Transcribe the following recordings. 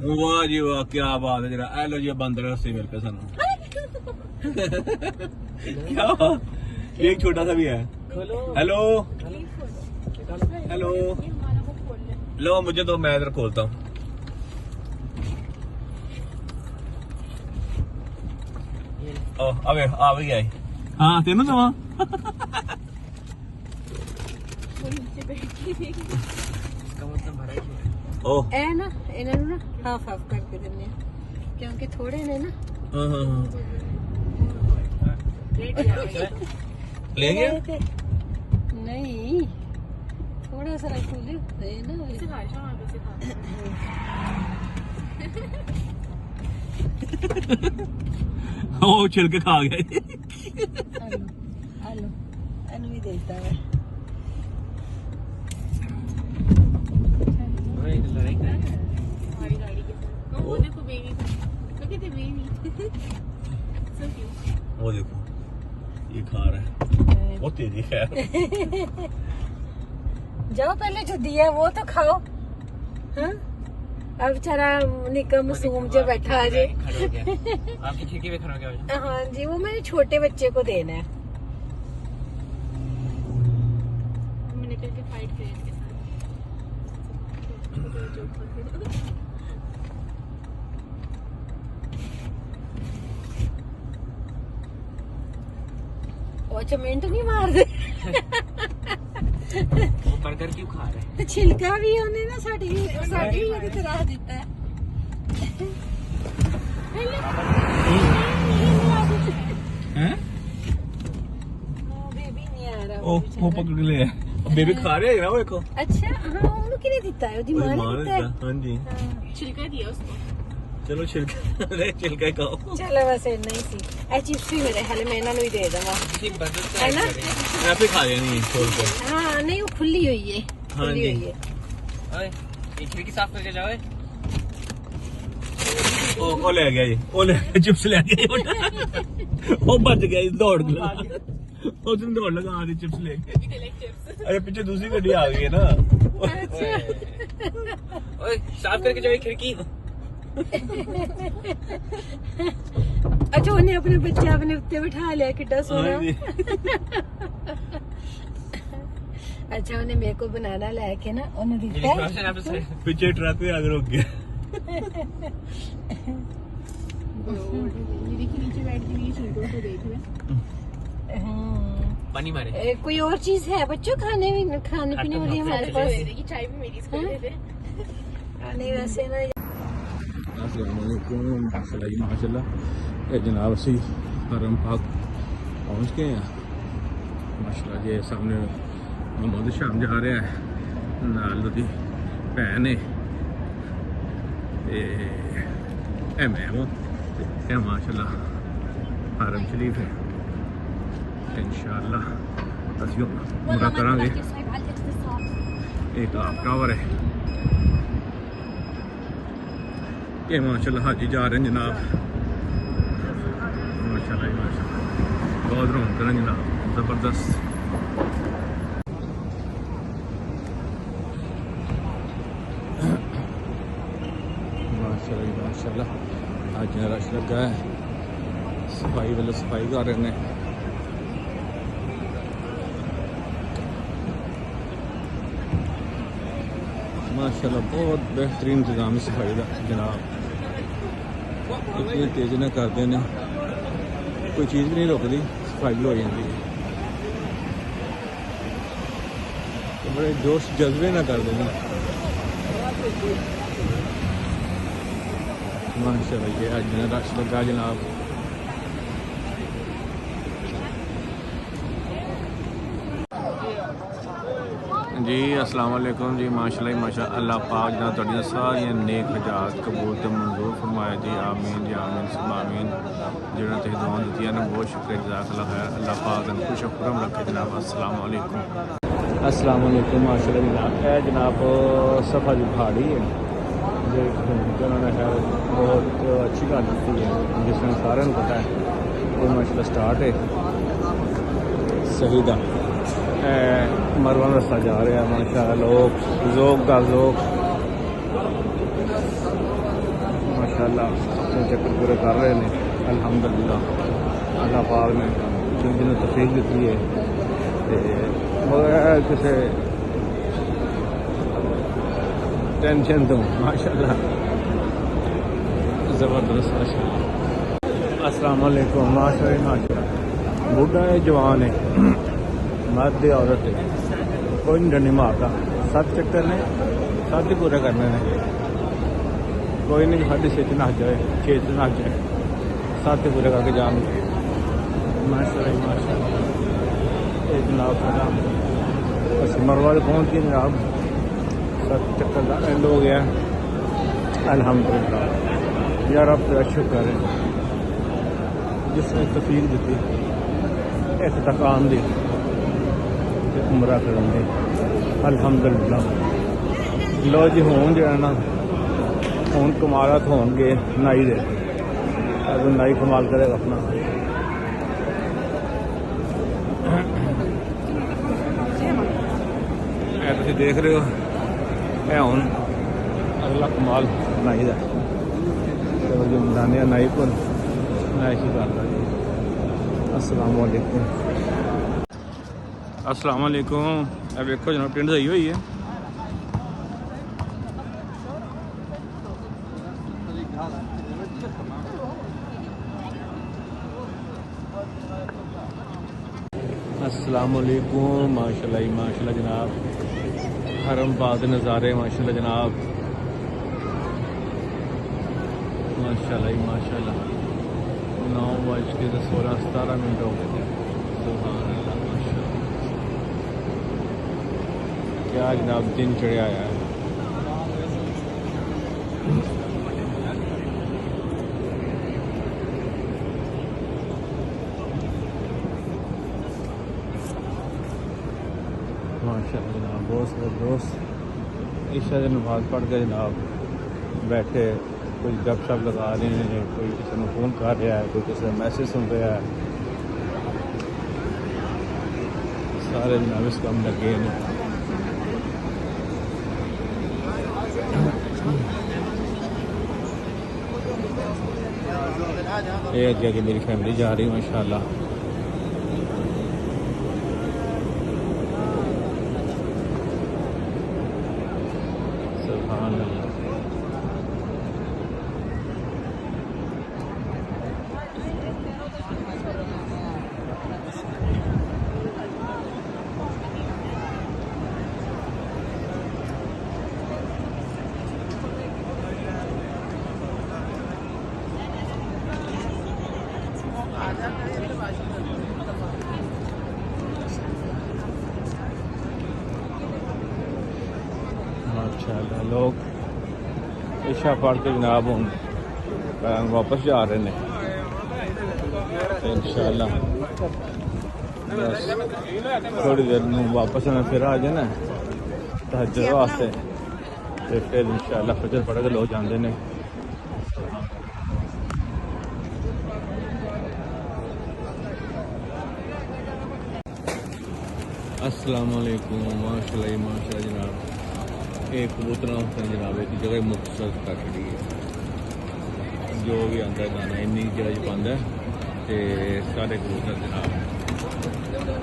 वाह जी वाह, क्या बात है जरा। हेलो जी, बंदर रस्ते मिल पे सानू। क्या एक छोटा सा भी है। हेलो हेलो, लो मुझे तो, मैं इधर खोलता हूँ। अबे आ भी गया। हाँ तेनों तो ए ना इन्होंने ना हाफ हाफ करके देने क्योंकि थोड़े ने ना। ले गया नहीं, थोड़ा सा खुले ना। ओ छिलके खा गया। आलू आलू भी देता है। वो देखो ये खा रहा है, वो तेजी खैर। जाओ पहले जो दिया वो तो खाओ। हाँ अब बेचारा निका मासूम जो बैठा है जी। आपकी खिड़की पे खड़ा हो गया। हाँ जी, वो मेरे छोटे बच्चे को देना है। मैंने करके फाइट करी इसके साथ। अच्छा मिनट नहीं मार दे। वो बर्गर क्यों खा रहे हैं? तो छिलका भी उन्हें ना साड़ी ये तरह दिता है। हैं? बेबी नहीं आ रहा ओ वो पकड़ ले। बेबी खा रहे है ना वो देखो। अच्छा हाँ उन्होंने किने दिता है, ओदी मां ने दिता है। हाँ जी, छिलका दिया उसको। चलो छिलका छिलका ही खाओ। चलो बस इतना ही सी। ए चिप्स भी मेरे हाले मैं इन्हां नु ही दे देवां, है ना। मैं भी खा लेनी खोल के। हाँ नहीं वो खुली हुई है, खुली जी। हुई है। ओए ये खिड़की साफ करके जाओ। ओ ले गया जी, ओ ले चिप्स ले गया। वो बच गया, दौड़ गया। उसने दौड़ लगा आधी चिप्स लेके। अरे पीछे दूसरी गाड़ी आ गई है ना। ओए साफ करके जाओ खिड़की। अच्छा उन्हें अपने बच्चे अपने उत्ते बिठा लिया, कितना सोना। हाँ जी। अच्छा उन्हें मेरे को बनाना लाके ना उन्हें दिखता है। पीछे ट्रक भी आगे रुक गया। दीदी के नीचे बैठ के ये छिलकों को देख ले। पानी मारे। कोई और चीज है बच्चों खाने पीने वाली हमारे पास? ये चाय भी मेरी इसको दे दे। नहीं वैसे ना। माशाल्लाह ये जनाब असी हरम पाक पहुँच गए हैं माशाल्लाह जी। सामने मोहम्मद शाम जा रहा है नाल दी भैन है मैं माशाल्लाह हरम शरीफ है। इंशाअल्लाह असी पूरा करांगे। एक आप टावर है ये माशाल्लाह हाजी जा रहे हैं जनाब। माशाल्लाह माशाल्लाह बहुत रौनक है जनाब, जबरदस्त। माशाल्लाह माशाल्लाह आज रश लगा है, सफाई वाले सफाई कर रहे हैं। माशाल्लाह बहुत बेहतरीन इंतजाम है सफाई का जनाब। इतनी तेज़ी ना करते हैं, कोई चीज़ भी नहीं रुकती, सफाई हो जाती है। तो बड़े जोश जज्बे ना कर देना। माशाल्लाह ये आज रश लगा जनाब। जी अस्सलाम वालेकुम जी। माशाल्लाह माशाल्लाह अल्लाह पाक जना तुहाडियां सारियां नेक हजात कबूल ते मंजूर फरमाए जी। आमीन जी आमीन सब आमीन। जिन्होंने तुसीं दुआवां दित्तियां ने बहुत शुक्रिया, जज़ाकल्लाह खैर। अल्लाह पाक तुहानूं खुश खुरम रखे जनाब। अस्सलाम वालेकुम। अस्सलाम वालेकुम माशाल्लाह जनाब। है जनाब सफ़ा दी पहाड़ी है उन्होंने खैर बहुत अच्छी गल की है, जिसमें सारे पता है वो माशाल्लाह स्टार्ट है सही दा मरवा रास्ता जा रहा है माशाल्लाह। लोग जोक दा जोक माशाल्लाह अपने चक्कर पूरे कर रहे हैं अल्हम्दुलिल्लाह। अल्लाह पाक ने जिन्हें तौफीक दी है बगैर किसी टेंशन तो माशाल्लाह ज़बरदस्त माशाल्लाह। अस्सलाम वालेकुम माशाल्लाह। बूढ़ा है जवान है मर्द है औरत है कोई नहीं डंडी मारता। 7 चक्कर ने 7 ही पूरे करने ने। कोई नहीं 6:30 नहा जाए 6 नहा जाए 7 ही पूरे करके जान माशाल्लाह माशाल्लाह। एक जनाब बस मरवा पहुँच गए जनाब। 7 चक्कर का एंड हो गया अल्हम्दुलिल्लाह। यार अब तो शुक्र है जिसने तौफीक दी इख्तिकाम दी उमरा करन दी अल्हम्दुलिल्लाह। लो जी होन जो है ना हूँ कमालत होंगे नाई दे अब नाई कमाल करेगा अपना। तुम देख रहे हो मैं हूँ अगला कमाल नाई का। चलो जी मिलाने नाई को नाई की करता जी। अस्सलाम वालेकुम। अस्सलाम वालेकुम। अब देखो जनाब टेंट सही हुई है। अस्सलाम वालेकुम माशाल्लाह ही माशाल्लाह जनाब। हरम पाक के नज़ारे माशाल्लाह जनाब माशाल्लाह ही माशाल्लाह। 9:16 हो गए। सुभान अल्लाह माशाल्लाह। क्या जनाब दिन चढ़िया आया है। माशाल्लाह जनाब दोस्त ईशा की नमाज पढ़ के जनाब बैठे कोई गपशप लगा रहे हैं कोई किसी को फ़ोन कर रहा है कोई किसी का मैसेज सुन रहा है। सारे जनाब इस काम लगे हैं। ये अगे कि मेरी फैमिली जा रही है माशाल्लाह। सुभान अल्लाह। माशाल्लाह लोग इशा पढ़ के जनाब हूँ वापस जा रहे हैं इंशाल्लाह। बस थोड़ी देर में वापस हमें फिर आ जाए ना तहज्जुद वास्ते तो फिर इंशाल्लाह फजर पढ़ के लोग जाते हैं। अस्सलाम वालेकुम माशाल्लाह माशाल्लाह जनाब। एक कबूतर जनाब एक जगह मुख्तसर कर रही है जो भी आता है दाना इन्नी जगह पाता है तो सारे कबूतर जनाब माशाल्लाह।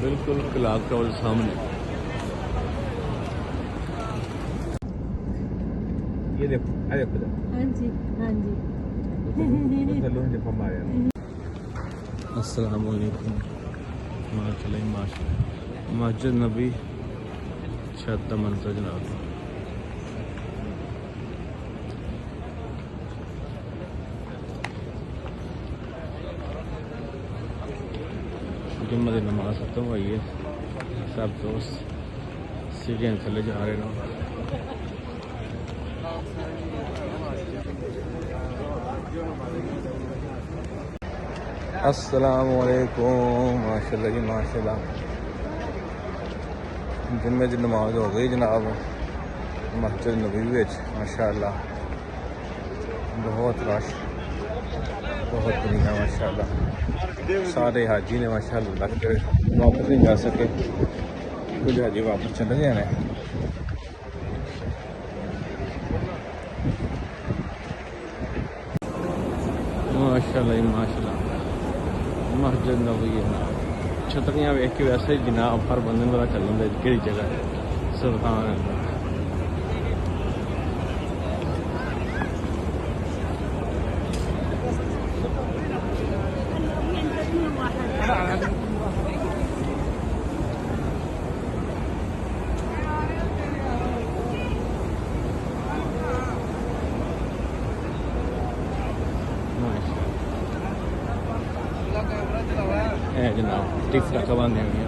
बिल्कुल क्लाक टावर सामने ये देखो हाँ जी हाँ जी। अस्सलाम वालेकुम माशाल्लाह माशाल्लाह। मस्जिद नबी छत मंजर जनाब जुम्मे की नमाज खत्म हुई है, सब दोस्त सीढ़ियाँ थले जा रहे हैं। अस्सलामुअलैकुम, माशाल्लाह जी माशाल्लाह। जुम्मे की नमाज हो गई जनाब मस्जिद नबवी विच, माशाल्लाह बहुत रश, बहुत दुनिया माशाल्लाह। सारे हाजी ने माशाल्लाह लगते वापस नहीं जा सके, कुछ हाजी वापस चले गए हैं। माशाल्लाह जी माशाल्लाह, मस्जिद नबवी है ना। छतरियाँ वेख के वैसे ही जनाब हर बंदे को पता चल जाता है कि जगह है। सुभान अल्लाह। जनाब टिकट कबाने हुई हैं।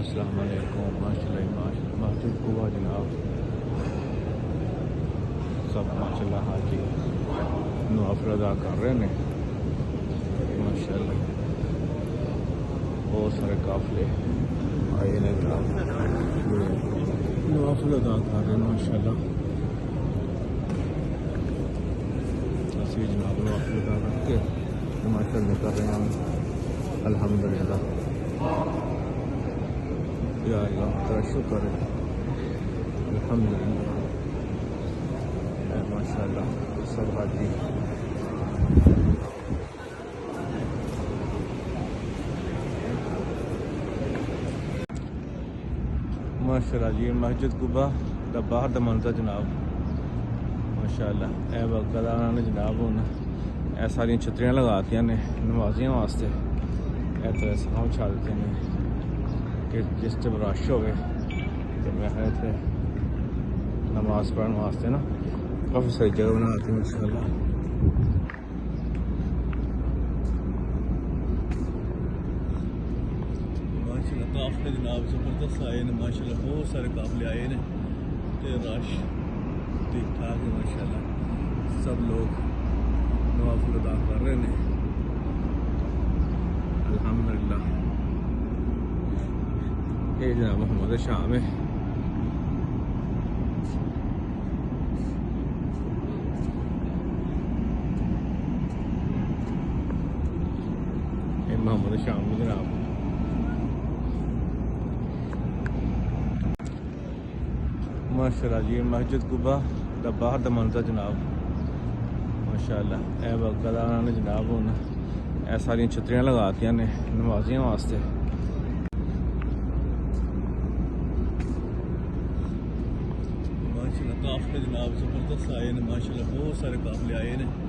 अस्सलाम वालेकुम, माशाल्लाह माशाल्लाह। मस्जिद कुबा जनाब सब माशाल्लाह हाजी नवाफिल अदा कर रहे हैं माशाल्लाह। बहुत सारे काफिले आए ने जनाब नवाफिल अदा कर रहे हैं माशाल्लाह। असली जनाब नवाफिल अदा करके माशाल्लाह कर रहे हैं अल्हम्दुलिल्लाह। या अल्लाह तेरा शुक्र है, अल्हम्दुलिल्लाह माशाल्लाह। सब हाजी माशाल्लाह जी। मस्जिद कुबा दा बाहर दा मंजर जनाब माशाल्लाह। ए वक्ता ने जनाब हुन ए सारी छतरियां लगातियां ने नमाजियां वास्ते। ए तरह साफ छा दिते ने कि जिस जब रश हो तो मैं इतने नमाज पढ़ने वास्ते ना काफ़ी सारी जगह बना दी माशाल्लाह। माशाल्लाह काफिले जनाब ज़बरदस्त आए ने माशाल्लाह। बहुत सारे काफिले आए ने तो रश ठीक ठाक है माशाल्लाह। सब लोग नवाफिल अदा कर रहे हैं अल्हम्दुलिल्लाह। ये जनाब मोहम्मद शाम है। मोहम्मद शाम जनाब माशाल्लाह जी। मस्जिद कुबा दा बाहर दा मंजर जनाब माशाल्लाह। ए वक्ता ने जनाब हुन ए सारी छतरियां लगातियां ने नमाजियां वास्ते। माशाल्लाह काफिले जनाब ज़बरदस्त आए ने माशाल्लाह। बहुत सारे काफिले आए ने।